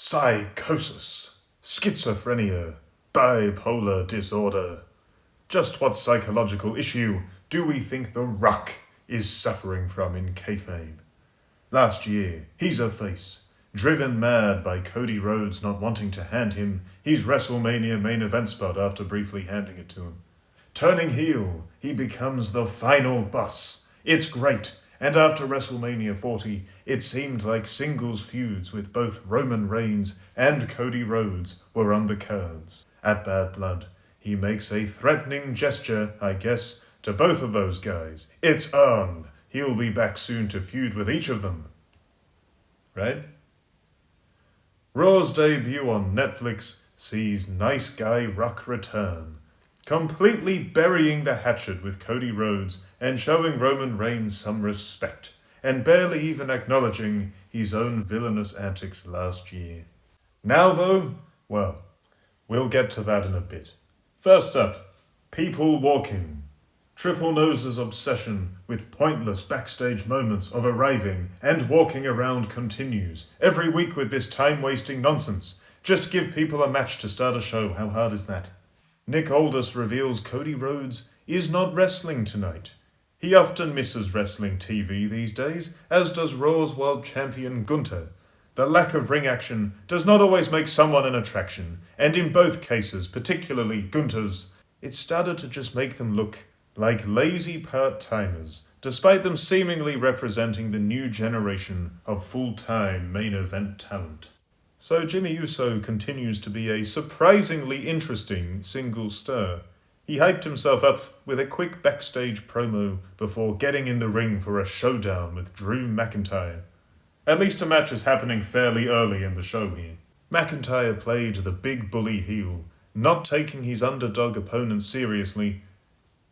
Psychosis, schizophrenia, bipolar disorder. Just what psychological issue do we think The Rock is suffering from in kayfabe? Last year, he's a face, driven mad by Cody Rhodes not wanting to hand him his WrestleMania main event spot after briefly handing it to him. Turning heel, he becomes the final boss. It's great, and after WrestleMania 40, it seemed like singles feuds with both Roman Reigns and Cody Rhodes were on the cards. At Bad Blood, he makes a threatening gesture, I guess, to both of those guys. It's on. He'll be back soon to feud with each of them. Right? Raw's debut on Netflix sees Nice Guy Rock return, completely burying the hatchet with Cody Rhodes and showing Roman Reigns some respect, and barely even acknowledging his own villainous antics last year. Now though, well, we'll get to that in a bit. First up, people walking. Triple Nose's obsession with pointless backstage moments of arriving and walking around continues, every week with this time-wasting nonsense. Just give people a match to start a show, how hard is that? Nick Aldis reveals Cody Rhodes is not wrestling tonight. He often misses wrestling TV these days, as does Raw's world champion Gunther. The lack of ring action does not always make someone an attraction, and in both cases, particularly Gunther's, it started to just make them look like lazy part-timers, despite them seemingly representing the new generation of full-time main event talent. So Jimmy Uso continues to be a surprisingly interesting single star. He hyped himself up with a quick backstage promo before getting in the ring for a showdown with Drew McIntyre. At least a match is happening fairly early in the show here. McIntyre played the big bully heel, not taking his underdog opponent seriously,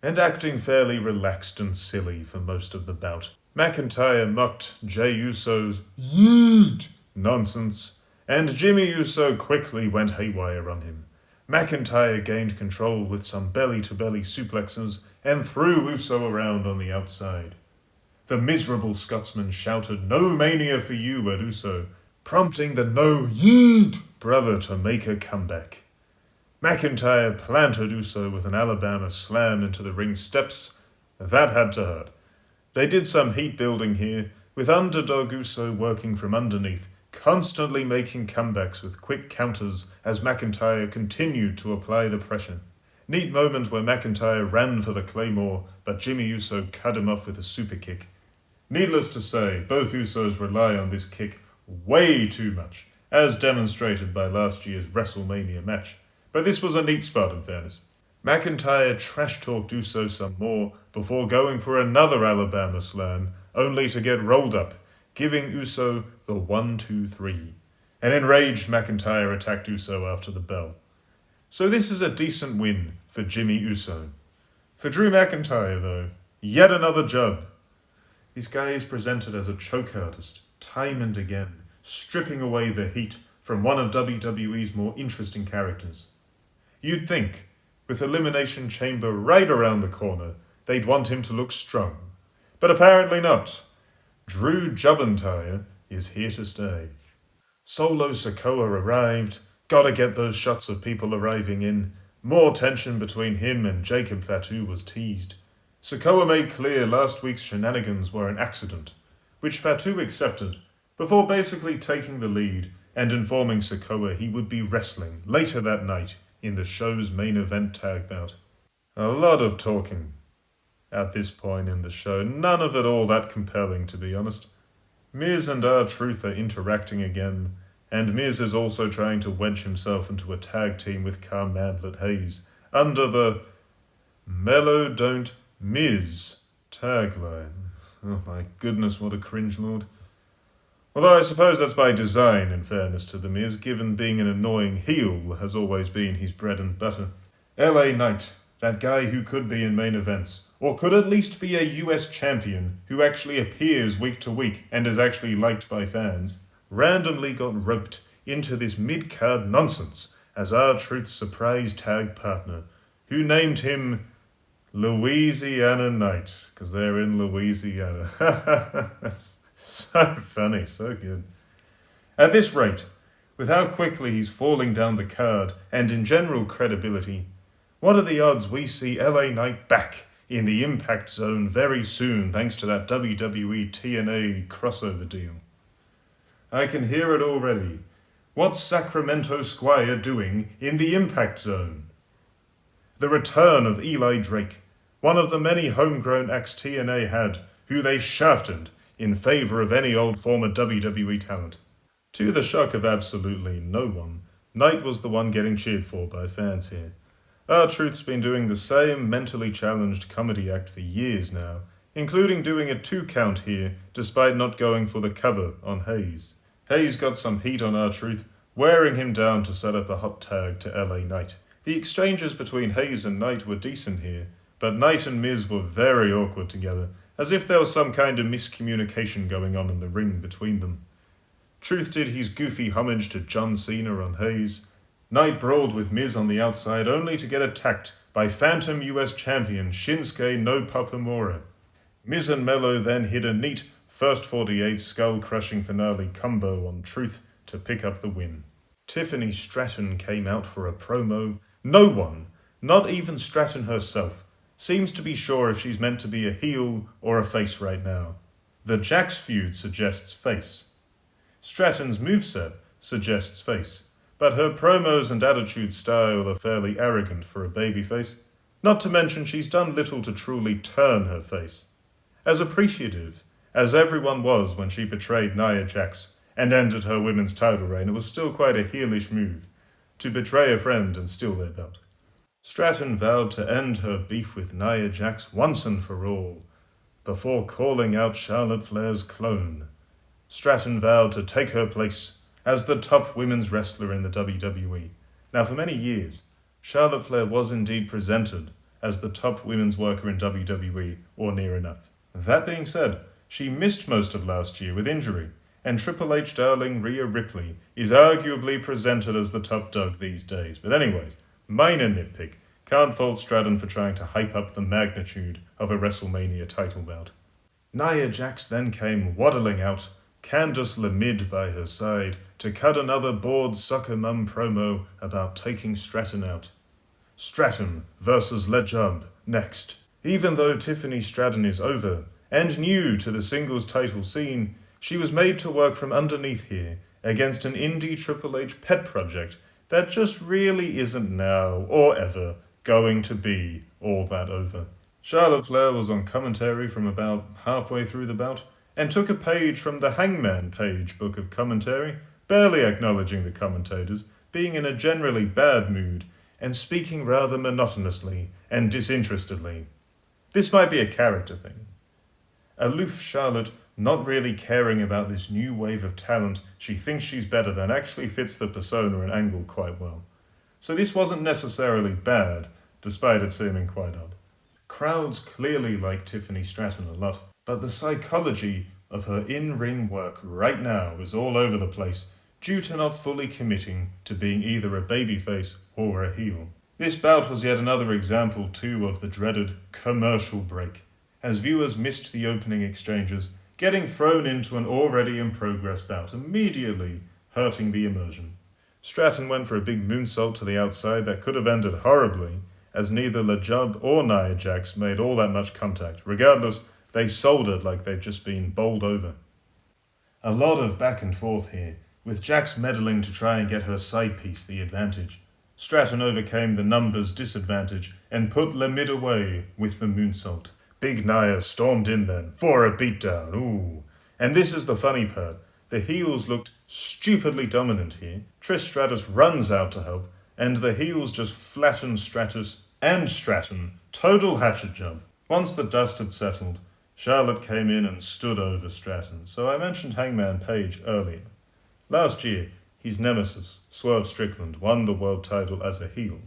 and acting fairly relaxed and silly for most of the bout. McIntyre mocked Jey Uso's yeet nonsense, and Jimmy Uso quickly went haywire on him. McIntyre gained control with some belly-to-belly suplexes and threw Uso around on the outside. The miserable Scotsman shouted "No mania for you" at Uso, prompting the "No yeet" brother to make a comeback. McIntyre planted Uso with an Alabama slam into the ring steps. That had to hurt. They did some heat building here, with underdog Uso working from underneath, constantly making comebacks with quick counters as McIntyre continued to apply the pressure. Neat moment where McIntyre ran for the Claymore, but Jimmy Uso cut him off with a super kick. Needless to say, both Usos rely on this kick way too much, as demonstrated by last year's WrestleMania match. But this was a neat spot, in fairness. McIntyre trash-talked Uso some more before going for another Alabama slam, only to get rolled up, giving Uso the 1-2-3. An enraged McIntyre attacked Uso after the bell. So this is a decent win for Jimmy Uso. For Drew McIntyre, though, yet another job. This guy is presented as a choke artist, time and again, stripping away the heat from one of WWE's more interesting characters. You'd think, with Elimination Chamber right around the corner, they'd want him to look strong. But apparently not. Drew Jubbentire is here to stay. Solo Sikoa arrived. Gotta get those shots of people arriving in. More tension between him and Jacob Fatu was teased. Sikoa made clear last week's shenanigans were an accident, which Fatu accepted, before basically taking the lead and informing Sikoa he would be wrestling later that night in the show's main event tag bout. A lot of talking at this point in the show, none of it all that compelling, to be honest. Miz and R-Truth are interacting again, and Miz is also trying to wedge himself into a tag team with Candice Hayes under the Mellow Don't Miz tagline. Oh my goodness, what a cringe lord. Although I suppose that's by design, in fairness to The Miz, given being an annoying heel has always been his bread and butter. LA Knight, that guy who could be in main events, or could at least be a US champion who actually appears week to week and is actually liked by fans, randomly got roped into this mid-card nonsense as R-Truth's surprise tag partner, who named him Louisiana Knight, because they're in Louisiana. That's so funny, so good. At this rate, With how quickly he's falling down the card and in general credibility, what are the odds we see LA Knight back in the Impact Zone very soon thanks to that WWE TNA crossover deal? I can hear it already. What's Sacramento Squire doing in the Impact Zone? The return of Eli Drake, one of the many homegrown acts TNA had, who they shafted in favour of any old former WWE talent. To the shock of absolutely no one, Knight was the one getting cheered for by fans here. R-Truth's been doing the same mentally challenged comedy act for years now, including doing a 2 count here despite not going for the cover on Hayes. Hayes got some heat on R-Truth, wearing him down to set up a hot tag to LA Knight. The exchanges between Hayes and Knight were decent here, but Knight and Miz were very awkward together, as if there was some kind of miscommunication going on in the ring between them. Truth did his goofy homage to John Cena on Hayes. Knight brawled with Miz on the outside only to get attacked by Phantom US Champion Shinsuke no Papamura. Miz and Melo then hit a neat first 48 skull-crushing finale combo on Truth to pick up the win. Tiffany Stratton came out for a promo. No one, not even Stratton herself, seems to be sure if she's meant to be a heel or a face right now. The Jax feud suggests face. Stratton's moveset suggests face, but her promos and attitude style are fairly arrogant for a babyface, not to mention she's done little to truly turn her face. As appreciative as everyone was when she betrayed Nia Jax and ended her women's title reign, it was still quite a heelish move to betray a friend and steal their belt. Stratton vowed to end her beef with Nia Jax once and for all, before calling out Charlotte Flair's clone. Stratton vowed to take her place as the top women's wrestler in the WWE. Now, for many years, Charlotte Flair was indeed presented as the top women's worker in WWE, or near enough. That being said, she missed most of last year with injury, and Triple H darling Rhea Ripley is arguably presented as the top dog these days. But anyways, minor nitpick. Can't fault Stratton for trying to hype up the magnitude of a WrestleMania title bout. Nia Jax then came waddling out, Candice LeRae by her side, to cut another bored soccer mum promo about taking Stratton out. Stratton versus LeJub next. Even though Tiffany Stratton is over and new to the singles title scene, she was made to work from underneath here against an indie Triple H pet project that just really isn't now or ever going to be all that over. Charlotte Flair was on commentary from about halfway through the bout and took a page from the Hangman Page book of commentary, barely acknowledging the commentators, being in a generally bad mood, and speaking rather monotonously and disinterestedly. This might be a character thing. Aloof Charlotte, not really caring about this new wave of talent she thinks she's better than, actually fits the persona and angle quite well. So this wasn't necessarily bad, despite it seeming quite odd. Crowds clearly like Tiffany Stratton a lot, but the psychology of her in-ring work right now is all over the place due to not fully committing to being either a babyface or a heel. This bout was yet another example too of the dreaded commercial break, as viewers missed the opening exchanges, getting thrown into an already in progress bout, immediately hurting the immersion. Stratton went for a big moonsault to the outside that could have ended horribly, as neither LeJub or Nia Jax made all that much contact. Regardless, they soldered like they'd just been bowled over. A lot of back and forth here, with Jax meddling to try and get her side piece the advantage. Stratton overcame the numbers disadvantage and put LeMid away with the moonsault. Big Nia stormed in then, for a beatdown, ooh. And this is the funny part. The heels looked stupidly dominant here. Trish Stratus runs out to help, and the heels just flatten Stratus and Stratton. Total hatchet job. Once the dust had settled, Charlotte came in and stood over Stratton. So I mentioned Hangman Page earlier. Last year, his nemesis, Swerve Strickland, won the world title as a heel.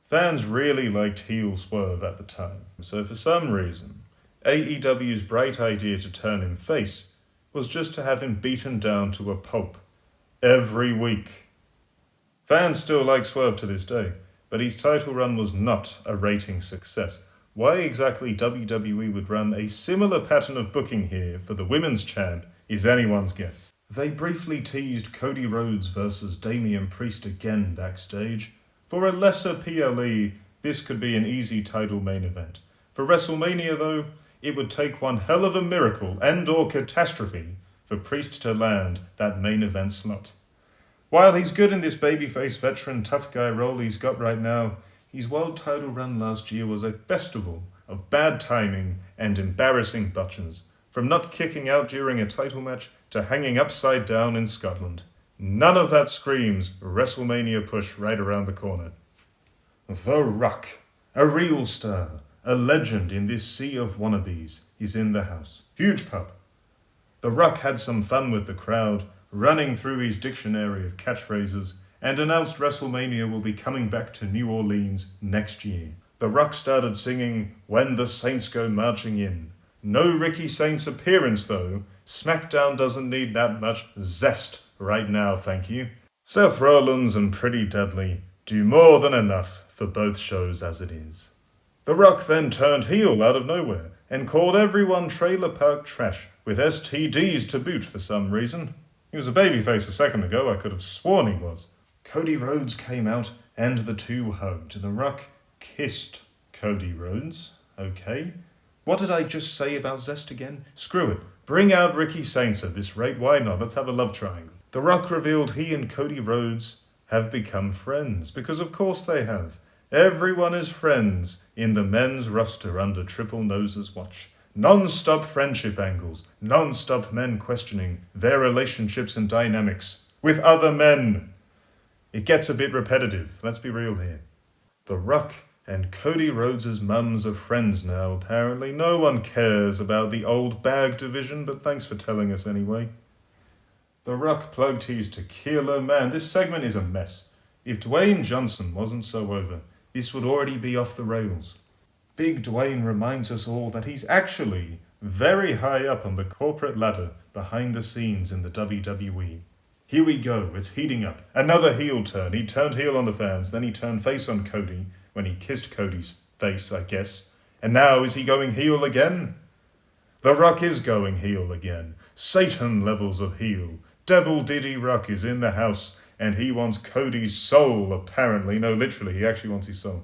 Fans really liked heel Swerve at the time, so for some reason, AEW's bright idea to turn him face was just to have him beaten down to a pulp every week. Fans still like Swerve to this day, but his title run was not a rating success. Why exactly WWE would run a similar pattern of booking here for the women's champ is anyone's guess. They briefly teased Cody Rhodes versus Damian Priest again backstage. For a lesser PLE, this could be an easy title main event. For WrestleMania though, it would take one hell of a miracle and/or catastrophe for Priest to land that main event slot. While he's good in this babyface veteran tough guy role he's got right now, his world title run last year was a festival of bad timing and embarrassing botches, from not kicking out during a title match to hanging upside down in Scotland. None of that screams WrestleMania push right around the corner. The Rock, a real star, a legend in this sea of wannabes, is in the house. Huge pub. The Rock had some fun with the crowd, running through his dictionary of catchphrases, and announced WrestleMania will be coming back to New Orleans next year. The Rock started singing When the Saints Go Marching In. No Ricky Saints appearance though. SmackDown doesn't need that much zest right now, thank you. Seth Rollins and Pretty Deadly do more than enough for both shows as it is. The Rock then turned heel out of nowhere and called everyone trailer park trash with STDs to boot for some reason. He was a babyface a second ago, I could have sworn he was. Cody Rhodes came out and the two hugged. The Rock kissed Cody Rhodes. Okay. What did I just say about zest again? Screw it. Bring out Ricky Saints at this rate. Why not? Let's have a love triangle. The Rock revealed he and Cody Rhodes have become friends, because of course they have. Everyone is friends in the men's roster under Triple Nose's watch. Non-stop friendship angles, non-stop men questioning their relationships and dynamics with other men. It gets a bit repetitive, let's be real here. The Rock and Cody Rhodes' mums are friends now, apparently. No one cares about the old bag division, but thanks for telling us anyway. The Rock plugged his tequila. Man, this segment is a mess. If Dwayne Johnson wasn't so over, this would already be off the rails. Big Dwayne reminds us all that he's actually very high up on the corporate ladder behind the scenes in the WWE. Here we go, it's heating up. Another heel turn. He turned heel on the fans, then he turned face on Cody when he kissed Cody's face, I guess. And now is he going heel again? The Rock is going heel again. Satan levels of heel. Devil Diddy Rock is in the house, and he wants Cody's soul, apparently. No, literally, he actually wants his soul.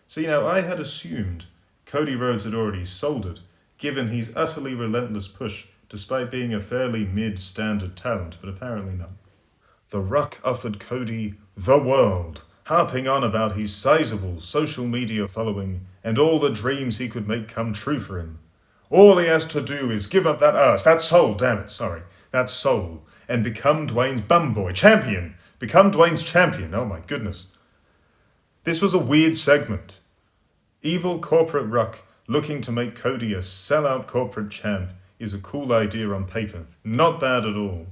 See, now, I had assumed Cody Rhodes had already sold it, given his utterly relentless push, despite being a fairly mid-standard talent, but apparently not. The Rock offered Cody the world, harping on about his sizable social media following and all the dreams he could make come true for him. All he has to do is give up that ass, that soul, that soul, and become Dwayne's bum boy, champion. Become Dwayne's champion, oh my goodness. This was a weird segment. Evil corporate Rock looking to make Cody a sellout corporate champ is a cool idea on paper. Not bad at all.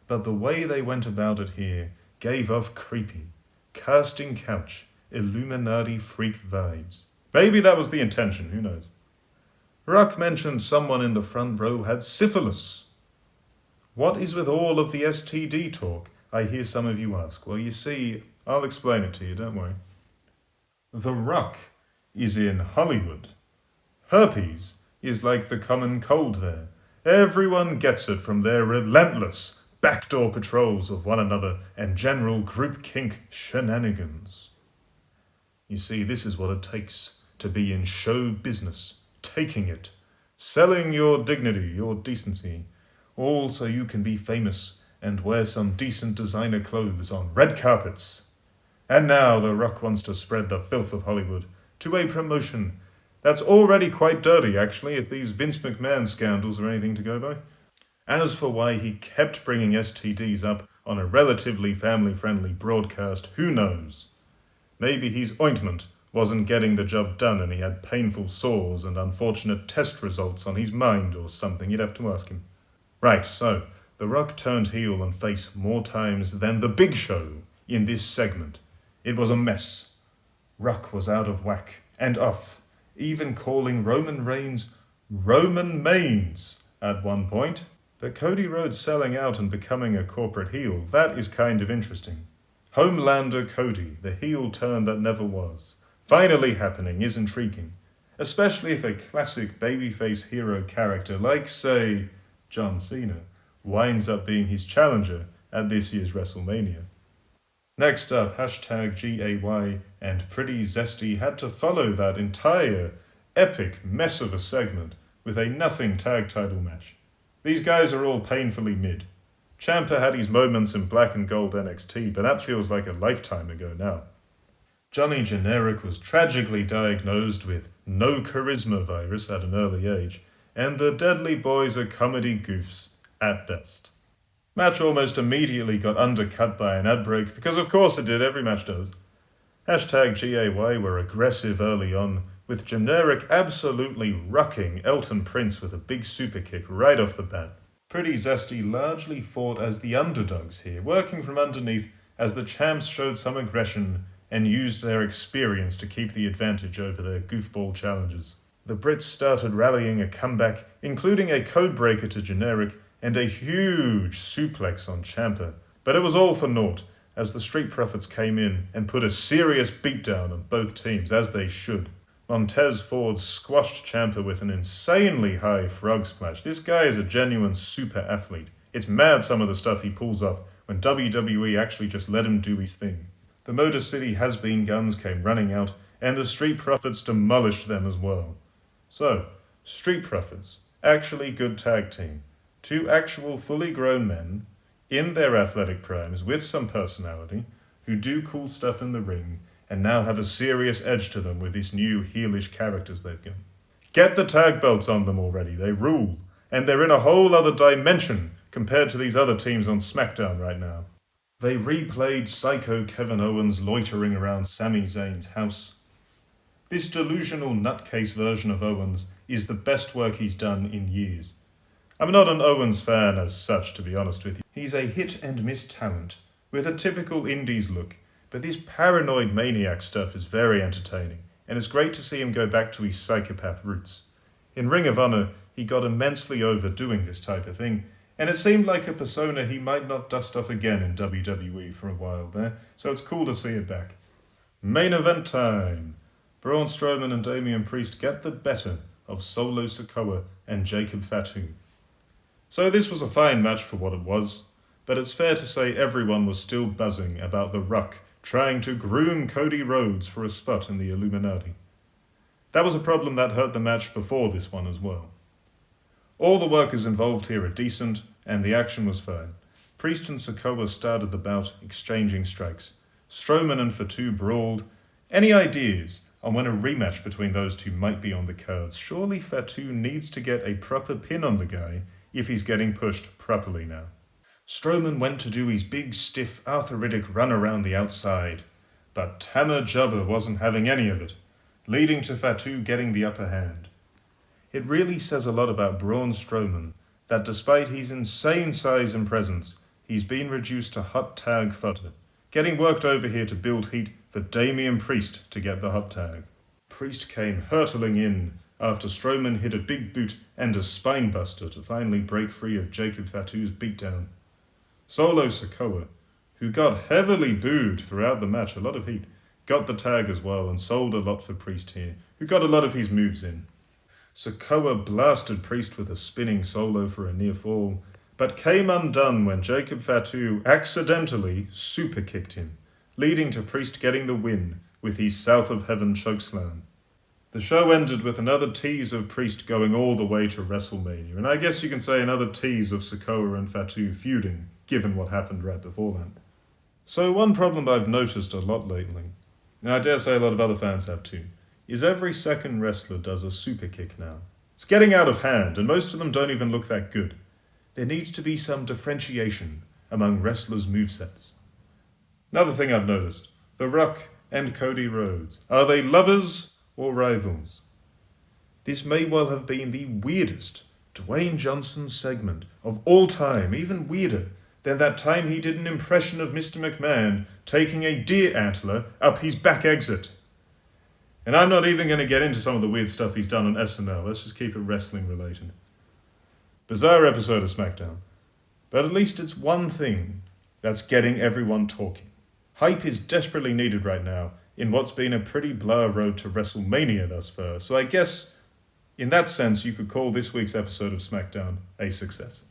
But the way they went about it here gave off creepy, casting couch, Illuminati freak vibes. Maybe that was the intention, who knows. Rock mentioned someone in the front row had syphilis. What is with all of the STD talk? I hear some of you ask. Well, you see, I'll explain it to you, don't worry. The Rock is in Hollywood. Herpes is like the common cold there. Everyone gets it from their relentless backdoor patrols of one another and general group kink shenanigans. You see, this is what it takes to be in show business, taking it, selling your dignity, your decency, all so you can be famous and wear some decent designer clothes on red carpets. And now The Rock wants to spread the filth of Hollywood to a promotion that's already quite dirty, actually, if these Vince McMahon scandals are anything to go by. As for why he kept bringing STDs up on a relatively family-friendly broadcast, who knows? Maybe his ointment wasn't getting the job done and he had painful sores and unfortunate test results on his mind or something. You'd have to ask him. Right, so The Rock turned heel and face more times than The Big Show in this segment. It was a mess. Rock was out of whack and off, even calling Roman Reigns Roman Mains at one point. But Cody Rhodes selling out and becoming a corporate heel, that is kind of interesting. Homelander Cody, the heel turn that never was, finally happening is intriguing, especially if a classic babyface hero character like, say, John Cena, winds up being his challenger at this year's WrestleMania. Next up, #GAY and Pretty Zesty had to follow that entire epic mess of a segment with a nothing tag title match. These guys are all painfully mid. Ciampa had his moments in black and gold NXT, but that feels like a lifetime ago now. Johnny Generic was tragically diagnosed with no charisma virus at an early age, and the Deadly Boys are comedy goofs at best. Match almost immediately got undercut by an ad break, because of course it did, every match does. #GAY were aggressive early on, with Generic absolutely rucking Elton Prince with a big super kick right off the bat. Pretty Zesty largely fought as the underdogs here, working from underneath as the champs showed some aggression and used their experience to keep the advantage over their goofball challengers. The Brits started rallying a comeback, including a codebreaker to Generic and a huge suplex on Ciampa, but it was all for naught, as the Street Profits came in and put a serious beatdown on both teams, as they should. Montez Ford squashed Ciampa with an insanely high frog splash. This guy is a genuine super athlete. It's mad some of the stuff he pulls off when WWE actually just let him do his thing. The Motor City has-been guns came running out, and the Street Profits demolished them as well. So, Street Profits, actually good tag team. Two actual fully grown men, in their athletic primes, with some personality, who do cool stuff in the ring, and now have a serious edge to them with these new heelish characters they've got. Get the tag belts on them already, they rule, and they're in a whole other dimension compared to these other teams on SmackDown right now. They replayed Psycho Kevin Owens loitering around Sami Zayn's house. This delusional nutcase version of Owens is the best work he's done in years. I'm not an Owens fan as such, to be honest with you. He's a hit-and-miss talent, with a typical Indies look, but this paranoid maniac stuff is very entertaining, and it's great to see him go back to his psychopath roots. In Ring of Honor, he got immensely over doing this type of thing, and it seemed like a persona he might not dust off again in WWE for a while there, so it's cool to see it back. Main event time! Braun Strowman and Damian Priest get the better of Solo Sikoa and Jacob Fatu. So this was a fine match for what it was, but it's fair to say everyone was still buzzing about The Rock trying to groom Cody Rhodes for a spot in the Illuminati. That was a problem that hurt the match before this one as well. All the workers involved here are decent, and the action was fine. Priest and Sikoa started the bout, exchanging strikes. Strowman and Fatu brawled. Any ideas on when a rematch between those two might be on the cards? Surely Fatu needs to get a proper pin on the guy if he's getting pushed properly now. Strowman went to do his big, stiff, arthritic run around the outside, but Tama Jubba wasn't having any of it, leading to Fatu getting the upper hand. It really says a lot about Braun Strowman that despite his insane size and presence, he's been reduced to hot tag fodder, getting worked over here to build heat for Damian Priest to get the hot tag. Priest came hurtling in after Strowman hit a big boot and a spinebuster to finally break free of Jacob Fatu's beatdown. Solo Sikoa, who got heavily booed throughout the match, a lot of heat, got the tag as well and sold a lot for Priest here, who got a lot of his moves in. Sikoa blasted Priest with a spinning solo for a near fall, but came undone when Jacob Fatu accidentally super-kicked him, leading to Priest getting the win with his South of Heaven chokeslam. The show ended with another tease of Priest going all the way to WrestleMania, and I guess you can say another tease of Sikoa and Fatu feuding, given what happened right before that. So one problem I've noticed a lot lately, and I dare say a lot of other fans have too, is every second wrestler does a super kick now. It's getting out of hand, and most of them don't even look that good. There needs to be some differentiation among wrestlers' movesets. Another thing I've noticed, The Rock and Cody Rhodes. Are they lovers or rivals? This may well have been the weirdest Dwayne Johnson segment of all time, even weirder than that time he did an impression of Mr. McMahon taking a deer antler up his back exit. And I'm not even going to get into some of the weird stuff he's done on SNL. Let's just keep it wrestling related. Bizarre episode of SmackDown. But at least it's one thing that's getting everyone talking. Hype is desperately needed right now in what's been a pretty blur road to WrestleMania thus far. So I guess, in that sense, you could call this week's episode of SmackDown a success.